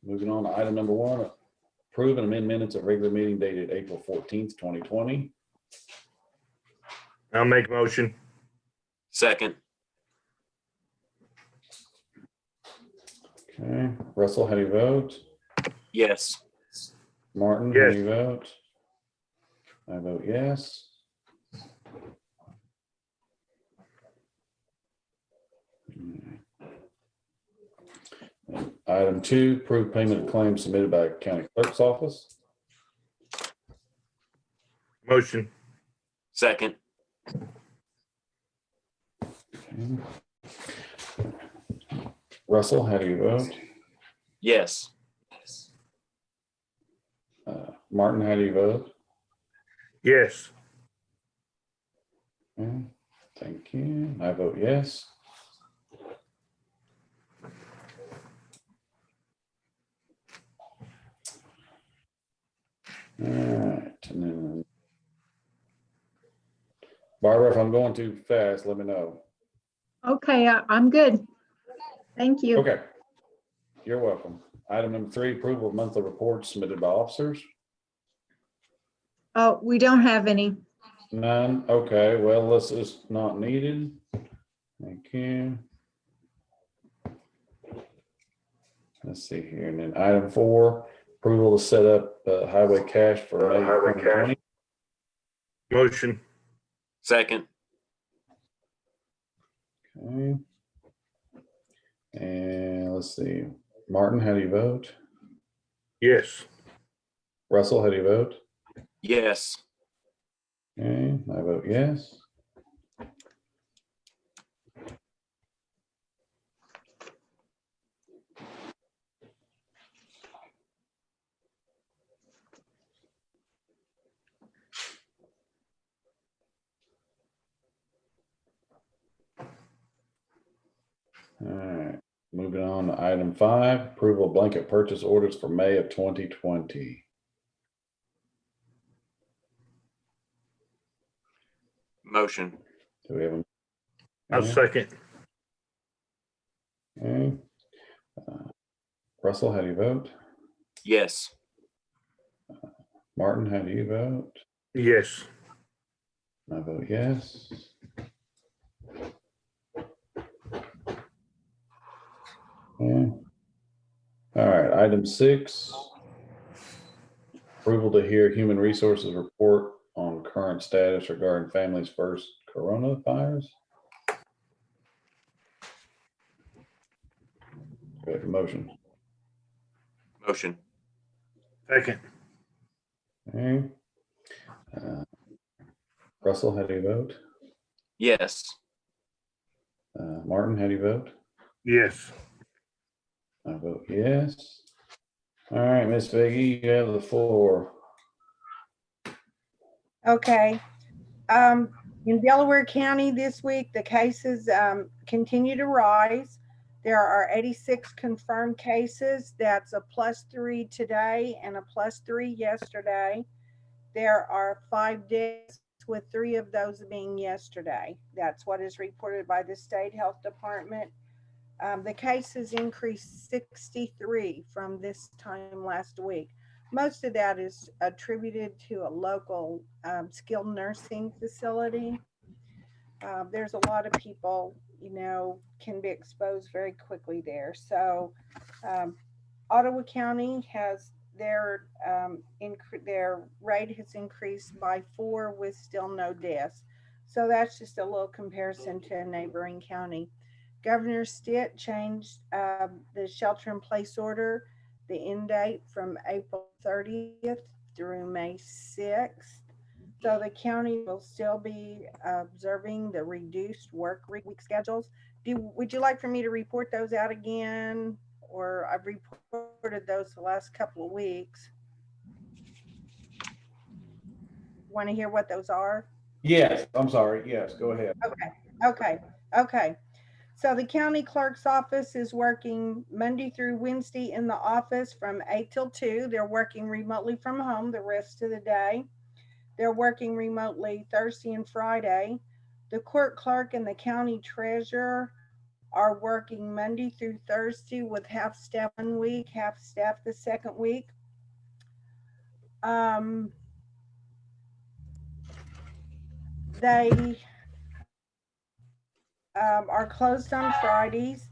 Moving on to item number 1, approve and amend minutes of regular meeting dated April 14th, 2020. I'll make a motion. Second. Okay, Russell, how do you vote? Yes. Martin, how Yes. do you vote? I vote yes. And item 2, approve payment of claims submitted by county clerk's office. Motion. Second. Okay. Russell, how do you vote? Yes. Martin, how do you vote? Yes. Okay, thank you. I vote yes. All right, and then Barbara, if I'm going too fast, let me know. Okay, I'm good. Thank you. Okay, you're welcome. Item number 3, approval of monthly reports submitted by officers. Oh, we don't have any. None. Okay, well, this is not needed. Thank you. Let's see here, and then item 4, approval to set up highway cash for May 2020. Motion. Second. Okay. And let's see, Martin, how do you vote? Yes. Russell, how do you vote? Yes. Okay, I vote yes. All right, moving on to item 5, approval of blanket purchase orders for May of 2020. Motion. Do we have a? I'll second. Okay. Russell, how do you vote? Yes. Martin, how do you vote? Yes. I vote yes. Okay. All right, item 6, approval to hear Human Resources report on current status regarding Families First coronavirus. We have a motion. Motion. Second. Okay. Russell, how do you vote? Yes. Martin, how do you vote? Yes. I vote yes. All right, Miss Viggy, you have the floor. Okay. In Delaware County this week, the cases continue to rise. There are 86 confirmed cases. That's a +3 today and a +3 yesterday. There are 5 deaths, with 3 of those being yesterday. That's what is reported by the state health department. The cases increased 63 from this time last week. Most of that is attributed to a local skilled nursing facility. There's a lot of people, can be exposed very quickly there. So Ottawa County has their rate has increased by 4 with still no deaths. So that's just a little comparison to a neighboring county. Governor Stitt changed the shelter-in-place order, the end date from April 30th through May 6th. So the county will still be observing the reduced work week schedules. Would you like for me to report those out again? Or I've reported those the last couple of weeks. Want to hear what those are? Yes, I'm sorry. Yes, go ahead. Okay. So the county clerk's office is working Monday through Wednesday in the office from 8 till 2. They're working remotely from home the rest of the day. They're working remotely Thursday and Friday. The court clerk and the county treasurer are working Monday through Thursday with half staff 1 week, half staff the second week. They are closed on Fridays.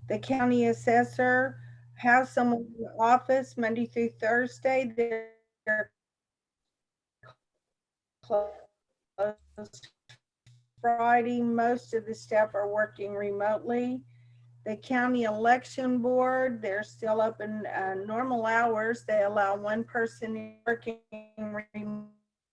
The county assessor has someone in the office Monday through Thursday. They're closed Friday. Most of the staff are working remotely. The county election board, they're still open normal hours. They allow one person working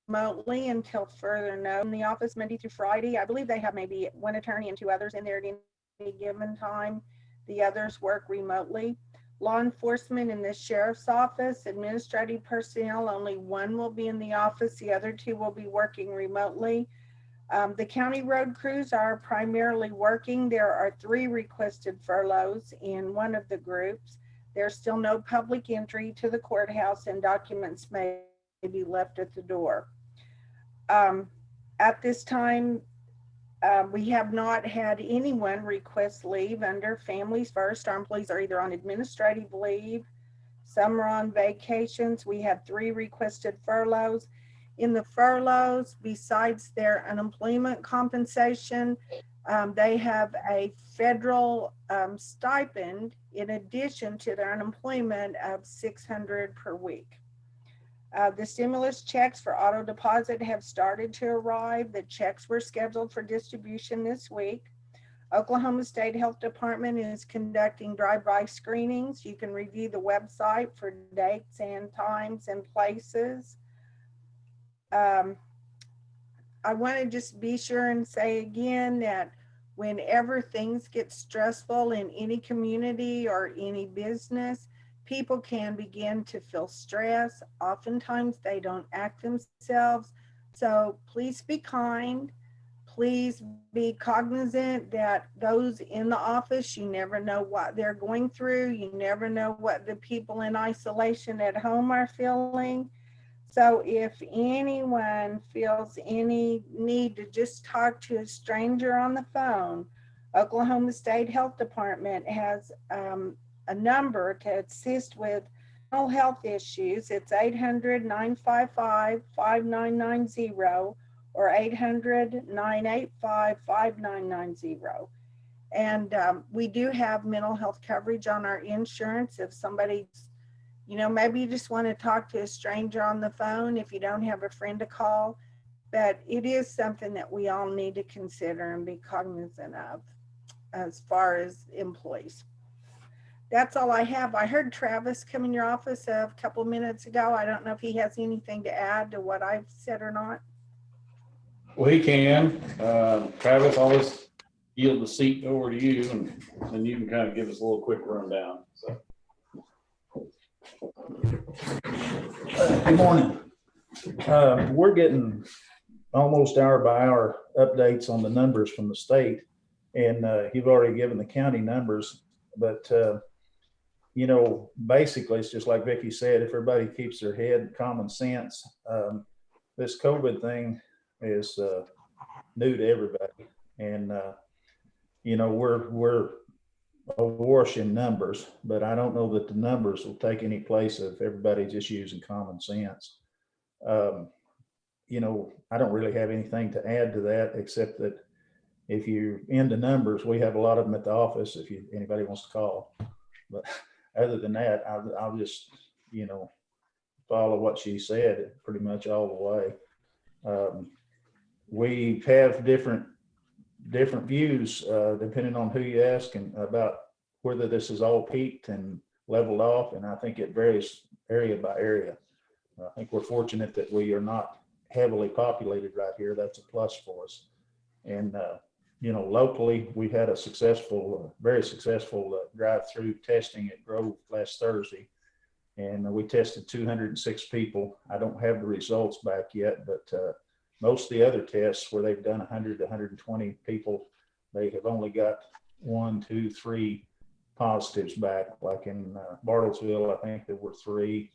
remotely until further notice. In the office Monday through Friday, I believe they have maybe one attorney and 2 others in there at any given time. The others work remotely. Law enforcement in the sheriff's office, administrative personnel, only 1 will be in the office. The other 2 will be working remotely. The county road crews are primarily working. There are 3 requested furloughs in one of the groups. There's still no public entry to the courthouse, and documents may be left at the door. At this time, we have not had anyone request leave under Families First. Our employees are either on administrative leave, some are on vacations. We had 3 requested furloughs. In the furloughs, besides their unemployment compensation, they have a federal stipend in addition to their unemployment of $600 per week. The stimulus checks for auto deposit have started to arrive. The checks were scheduled for distribution this week. Oklahoma State Health Department is conducting drive-by screenings. You can review the website for dates and times and places. I want to just be sure and say again that whenever things get stressful in any community or any business, people can begin to feel stress. Oftentimes they don't act themselves. So please be kind. Please be cognizant that those in the office, you never know what they're going through. You never know what the people in isolation at home are feeling. So if anyone feels any need to just talk to a stranger on the phone, Oklahoma State Health Department has a number to assist with mental health issues. It's 800-955-5990 or 800-985-5990. And we do have mental health coverage on our insurance. If somebody's, maybe you just want to talk to a stranger on the phone if you don't have a friend to call, but it is something that we all need to consider and be cognizant of as far as employees. That's all I have. I heard Travis come in your office a couple minutes ago. I don't know if he has anything to add to what I've said or not. Well, he can. Travis, I'll just yield the seat over to you, and then you can kind of give us a little quick rundown. So. Good morning. We're getting almost hour by hour updates on the numbers from the state, and you've already given the county numbers, but basically it's just like Vicki said, if everybody keeps their head, common sense, this COVID thing is new to everybody, and we're awash in numbers, but I don't know that the numbers will take any place of everybody just using common sense. I don't really have anything to add to that, except that if you're into numbers, we have a lot of them at the office if anybody wants to call. But other than that, I'll just, follow what she said pretty much all the way. We have different views depending on who you ask and about whether this is all peaked and leveled off, and I think it varies area by area. I think we're fortunate that we are not heavily populated right here. That's a plus for us. And locally, we had a very successful drive-through testing at Grove last Thursday, and we tested 206 people. I don't have the results back yet, but most of the other tests where they've done 100 to 120 people, they have only got 1, 2, 3 positives back. Like in Bartlesville, I think there were 3.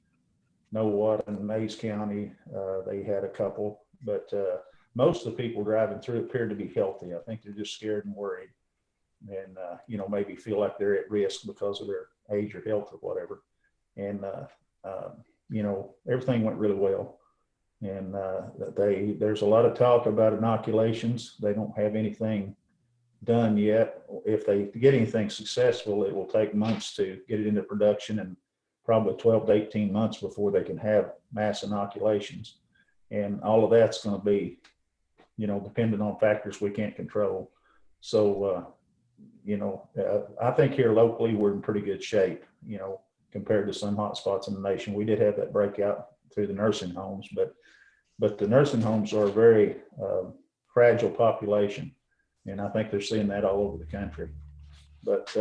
Nowhat in Mays County, they had a couple, but most of the people driving through appeared to be healthy. I think they're just scared and worried. and maybe feel like they're at risk because of their age or health or whatever. And everything went really well. And there's a lot of talk about inoculations. They don't have anything done yet. If they get anything successful, it will take months to get it into production, and probably 12 to 18 months before they can have mass inoculations. And all of that's going to be, dependent on factors we can't control. So, I think here locally, we're in pretty good shape, compared to some hot spots in the nation. We did have that breakout through the nursing homes, but the nursing homes are a very fragile population. And I think they're seeing that all over the country. But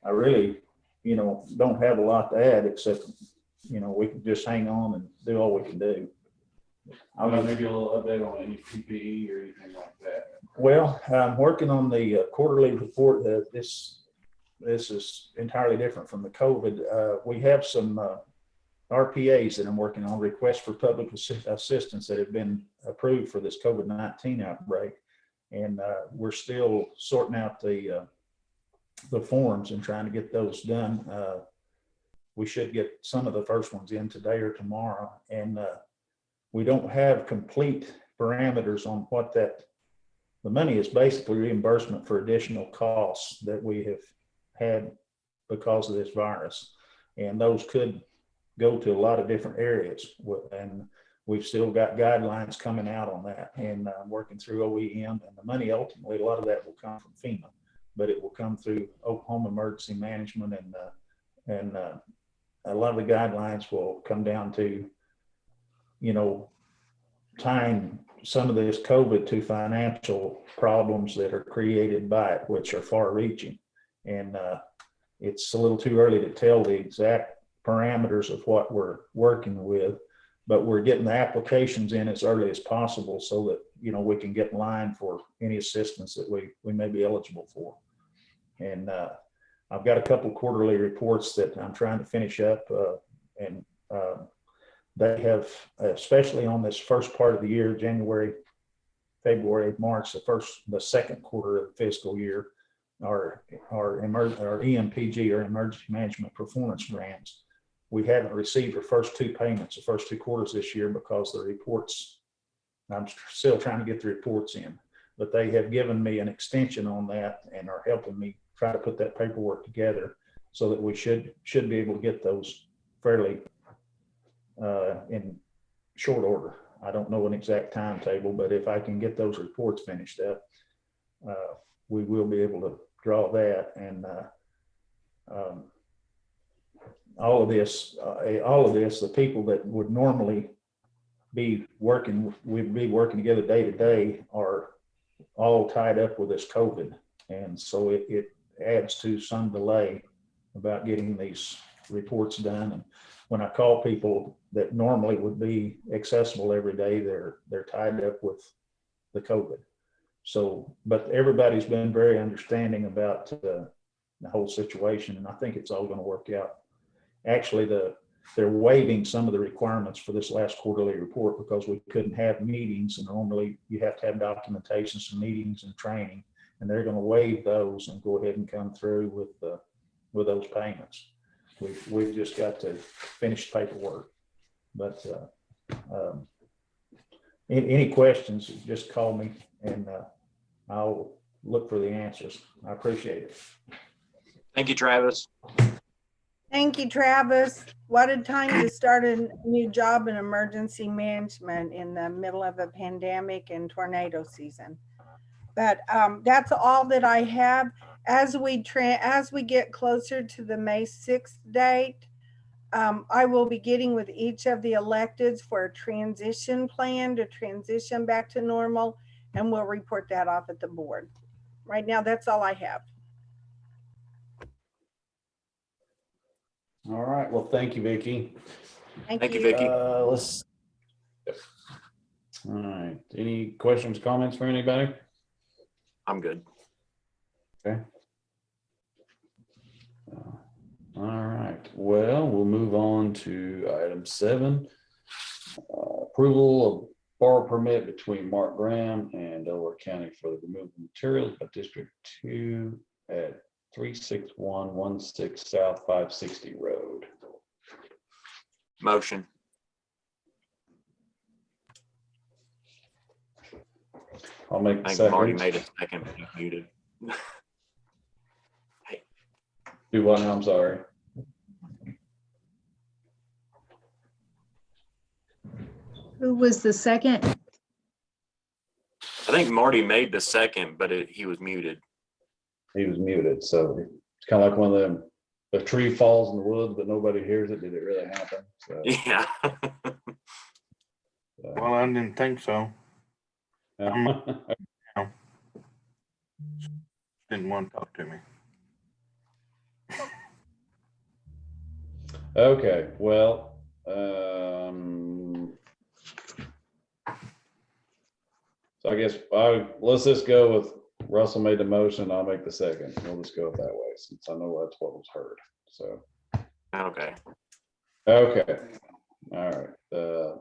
I really, don't have a lot to add except, we can just hang on and do all we can do. I'll maybe a little update on any PPE or anything like that. Well, I'm working on the quarterly report. This is entirely different from the COVID. We have some RPAs that I'm working on, requests for public assistance that have been approved for this COVID-19 outbreak. And we're still sorting out the forms and trying to get those done. We should get some of the first ones in today or tomorrow. And we don't have complete parameters on what the money is basically reimbursement for additional costs that we have had because of this virus. And those could go to a lot of different areas. And we've still got guidelines coming out on that, and working through OEM, and the money ultimately, a lot of that will come from FEMA, but it will come through Oklahoma Emergency Management, and a lot of the guidelines will come down to, tying some of this COVID to financial problems that are created by it, which are far-reaching. And it's a little too early to tell the exact parameters of what we're working with, but we're getting the applications in as early as possible so that, we can get in line for any assistance that we may be eligible for. And I've got a couple quarterly reports that I'm trying to finish up, and they have, especially on this first part of the year, January, February, March, the second quarter of the fiscal year, our EMPG, or Emergency Management Performance Grants. We haven't received our first two payments, the first two quarters this year, because the reports, I'm still trying to get the reports in, but they have given me an extension on that and are helping me try to put that paperwork together so that we should be able to get those fairly in short order. I don't know an exact timetable, but if I can get those reports finished up, we will be able to draw that. And all of this, the people that would normally be working, we'd be working together day to day, are all tied up with this COVID. And so it adds to some delay about getting these reports done. And when I call people that normally would be accessible every day, they're tied up with the COVID. So, but everybody's been very understanding about the whole situation, and I think it's all going to work out. Actually, they're waiving some of the requirements for this last quarterly report because we couldn't have meetings, and normally you have to have documentation, some meetings and training, and they're going to waive those and go ahead and come through with those payments. We've just got to finish paperwork. But any questions, just call me and I'll look for the answers. I appreciate it. Thank you, Travis. Thank you, Travis. What a time to start a new job in emergency management in the middle of a pandemic and tornado season. But that's all that I have. As we get closer to the May 6th date, I will be getting with each of the electeds for a transition plan to transition back to normal, and we'll report that off at the board. Right now, that's all I have. All right. Well, thank you, Vicki. Thank you, Vicki. All right. Any questions, comments for anybody? I'm good. Okay. All right. Well, we'll move on to item 7. Approval of borrow permit between Mark Graham and Delaware County for the removal of materials by District 2 at 36116 South 560 Road. Motion. I'll make I the think Marty second. made a second, but he's muted. Do what now? I'm sorry. Who was the second? I think Marty made the second, but he was muted. He was muted, so it's kind of like one of them, a tree falls in the woods, but nobody hears it. Did it really happen? So, Yeah. Well, I didn't think so. Didn't want to talk to me. Okay, well, so I guess let's just go with Russell made the motion, I'll make the second. We'll just go that way since I know that's what was heard. So, Okay. okay. All right.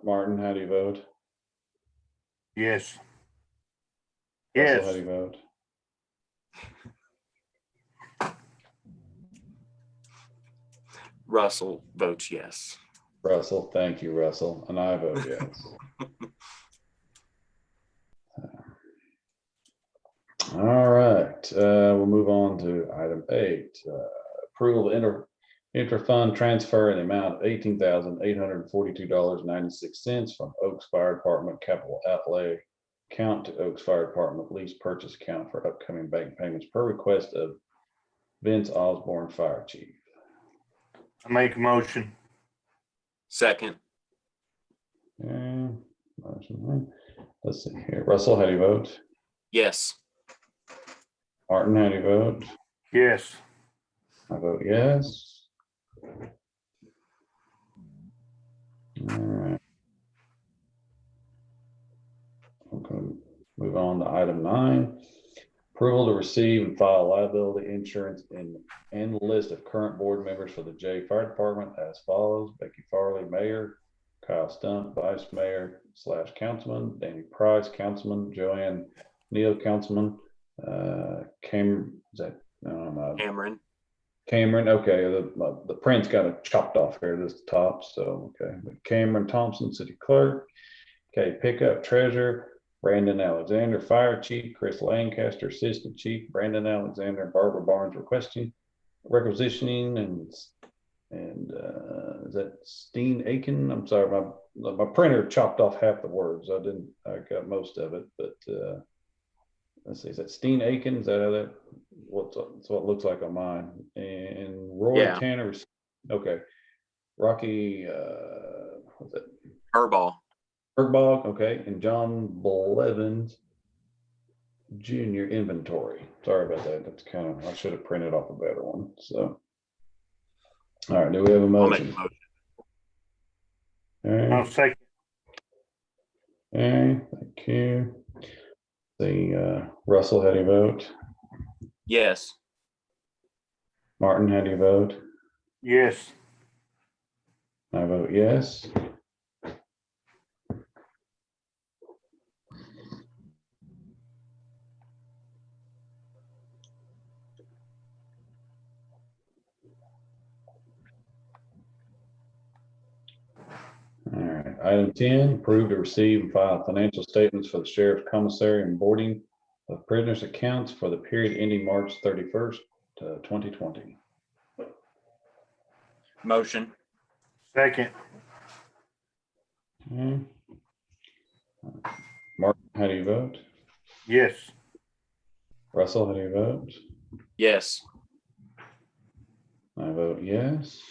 Martin, how do you vote? Yes. Russell, how do Yes. you vote? Russell votes yes. Russell, thank you, Russell. And I vote yes. All right, we'll move on to item 8. Approval of interfund transfer in the amount of $18,842.96 from Oaks Fire Department capital outlay account to Oaks Fire Department lease purchase account for upcoming bank payments per request of Vince Osborne, Fire Chief. I make a motion. Second. And let's see here. Russell, how do you vote? Yes. Martin, how do you vote? Yes. I vote yes. All right. I'm going to move on to item 9. Approval to receive and file liability insurance and list of current board members for the J Fire Department as follows: Becky Farley, Mayor; Kyle Stump, Vice Mayor / Councilman; Danny Price, Councilman; Joanne Neal, Councilman; Cameron, is that, Cameron. Cameron, okay, the print's got it chopped off here at the top, so, okay. Cameron Thompson, City Clerk; okay, Pickup Treasurer, Brandon Alexander; Fire Chief, Chris Lancaster; Assistant Chief, Brandon Alexander; Barbara Barnes requisitioning, and is that Steen Aiken? I'm sorry, my printer chopped off half the words. I got most of it, but let's see, is that Steen Aiken? Is that how that's what it looks like on mine? And Roy Tanner, okay. Rocky, what's that? Herball. Bergbog, okay, and John Blevins Jr. inventory. Sorry about that. That's I should have printed off a better one. So, all right, do we have a I'll make a motion? motion. All right, I'll second. thank you. Russell, how do you vote? Yes. Martin, how do you vote? Yes. I vote yes. All right, item 10, approve to receive and file financial statements for the sheriff's commissary and boarding of prisoners' accounts for the period ending March 31st, 2020. Motion. Second. Okay. Mark, how do you vote? Yes. Russell, how do you vote? Yes. I vote yes.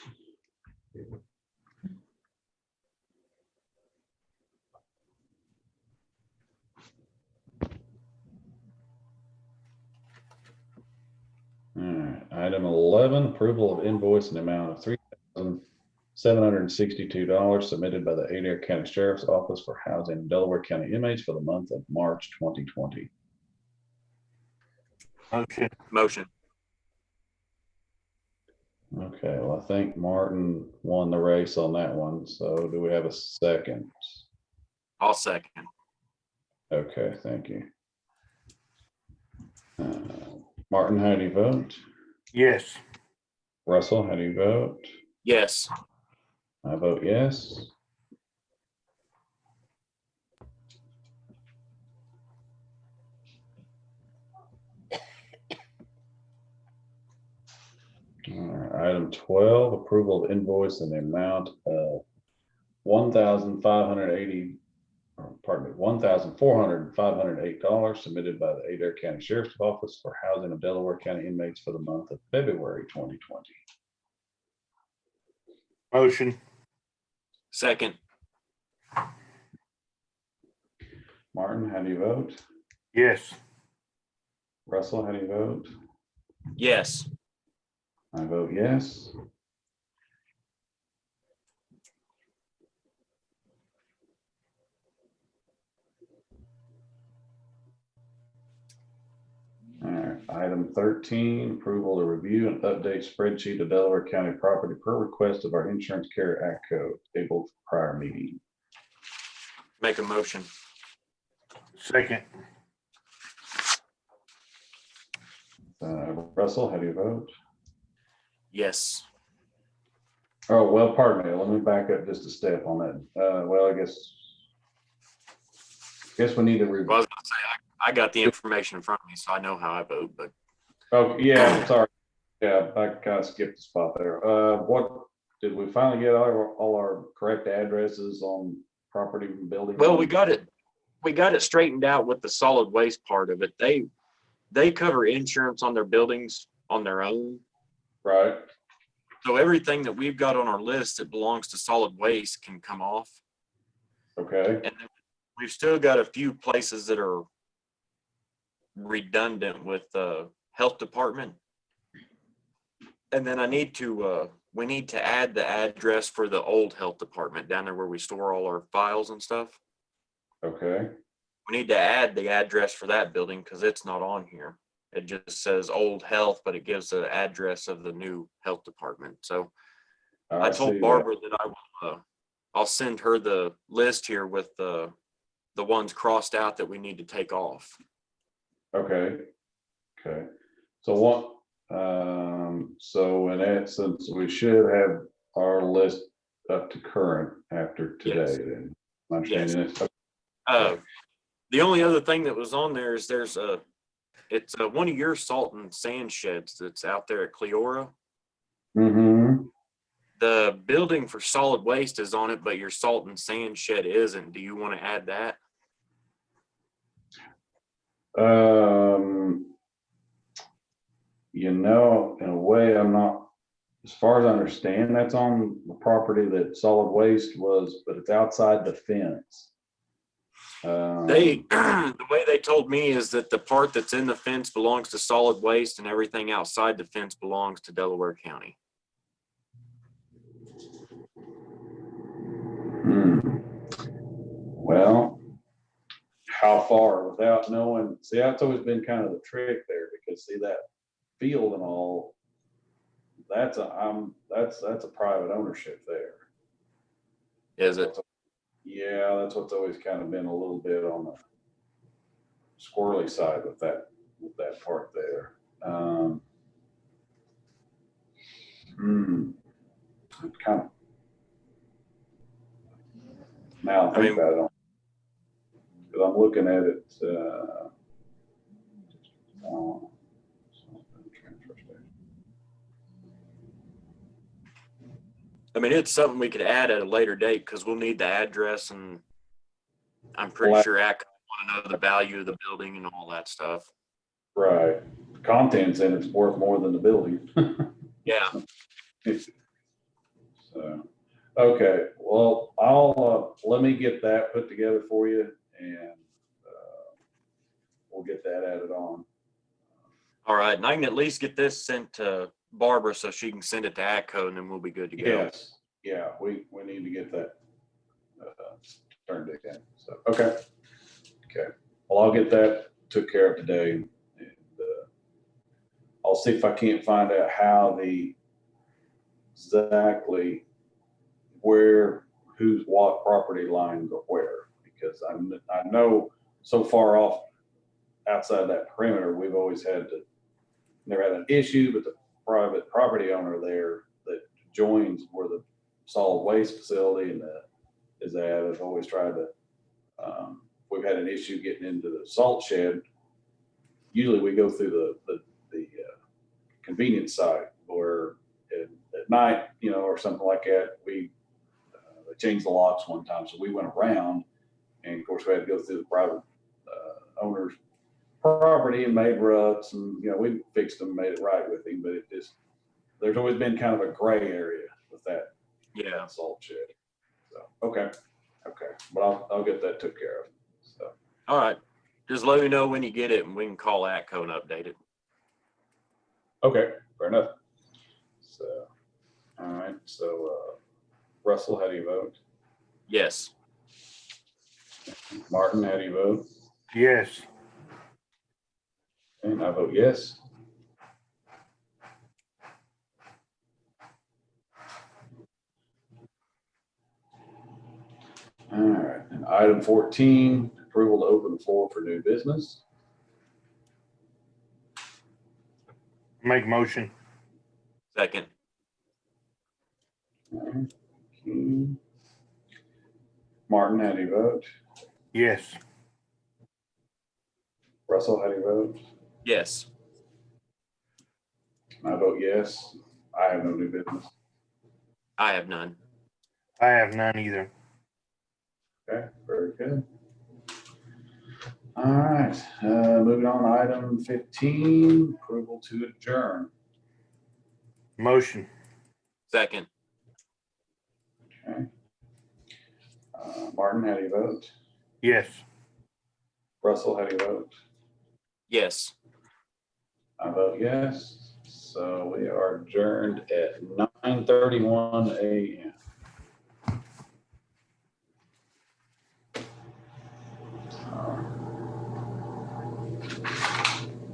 All right, item 11, approval of invoice in the amount of $3,762 submitted by the Adair County Sheriff's Office for housing Delaware County inmates for the month of March 2020. Motion. Motion. Okay, well, I think Martin won the race on that one. So do we have a second? I'll second. Okay, thank you. Martin, how do you vote? Yes. Russell, how do you vote? Yes. I vote yes. All right, item 12, approval of invoice in the amount of $1,408 submitted by the Adair County Sheriff's Office for housing of Delaware County inmates for the month of February 2020. Motion. Second. Martin, how do you vote? Yes. Russell, how do you vote? Yes. I vote yes. All right, item 13, approval to review and update spreadsheet of Delaware County property per request of our insurance carrier act code tabled prior meeting. Make a motion. Second. Russell, how do you vote? Yes. Oh, well, pardon me. Let me back up just a step on that. Well, I guess we need to Well, I was gonna say, I got the information in front of me, so I know how I vote, but Oh, yeah, sorry. Yeah, I kind of skipped the spot there. What, did we finally get all our correct addresses on property and building? well, we got it straightened out with the solid waste part of it. They cover insurance on their buildings on their own. Right, So everything that we've got on our list that belongs to solid waste can come off. okay, And then we've still got a few places that are redundant with the health department. And then we need to add the address for the old health department down there where we store all our files and stuff. okay, We need to add the address for that building because it's not on here. It just says old health, but it gives the address of the new health department. So I see told that. Barbara that I'll send her the list here with the ones crossed out that we need to take off. Okay, okay. So what, so in essence, we should have our list up to current after today Yes. then. I'm understanding it. The only other thing that was on there is it's one of your salt and sand sheds that's out there at Cleora. Mm-hmm. The building for solid waste is on it, but your salt and sand shed isn't. Do you want to add that? In a way, I'm not, as far as I understand, that's on the property that solid waste was, but it's outside the fence. The way they told me is that the part that's in the fence belongs to solid waste and everything outside the fence belongs to Delaware County. Well, how far without knowing, see, that's always been kind of the trick there, because see that field and all, that's a private ownership there. Is it? Yeah, that's what's always kind of been a little bit on the squirrely side with that part there. Kind of. Now I think about it, because I'm looking at it. I mean, it's something we could add at a later date because we'll need the address, and I'm pretty sure ACC want to know the value of the building and all that stuff. Right. The contents in it's worth more than the building. Yeah. So, okay, well, I'll let me get that put together for you, and we'll get that added on. All right, and I can at least get this sent to Barbara so she can send it to ACCO, and then we'll be good to go. Yes, yeah, we need to get that turned in. So, okay. Well, I'll get that took care of today, and I'll see if I can't find out how exactly whose what property line go where, because I know so far off outside that perimeter, we've always never had an issue, but the private property owner there that joins where the solid waste facility and is at, has always tried to, we've had an issue getting into the salt shed. Usually we go through the convenience site where at night, or something like that, they changed the locks one time. So we went around, and of course we had to go through the private owner's property and made ruts, and we fixed them, made it right with him, but there's always been kind of a gray area with that Yeah. salt shed. So, okay, but I'll get that took care of. So, All right. Just let me know when you get it and we can call ATCO and update it. okay, fair enough. So, all right, so, Russell, how do you vote? Yes. Martin, how do you vote? Yes. And I vote yes. All right, and item 14, approval to open the floor for new business. Make motion. Second. All right. Martin, how do you vote? Yes. Russell, how do you vote? Yes. I vote yes. I have no new business. I have none. I have none either. Okay, very good. All right, moving on to item 15, approval to adjourn. Motion. Second. Okay. Martin, how do you vote? Yes. Russell, how do you vote? Yes. I vote yes. So we are adjourned at 9:31 a.m.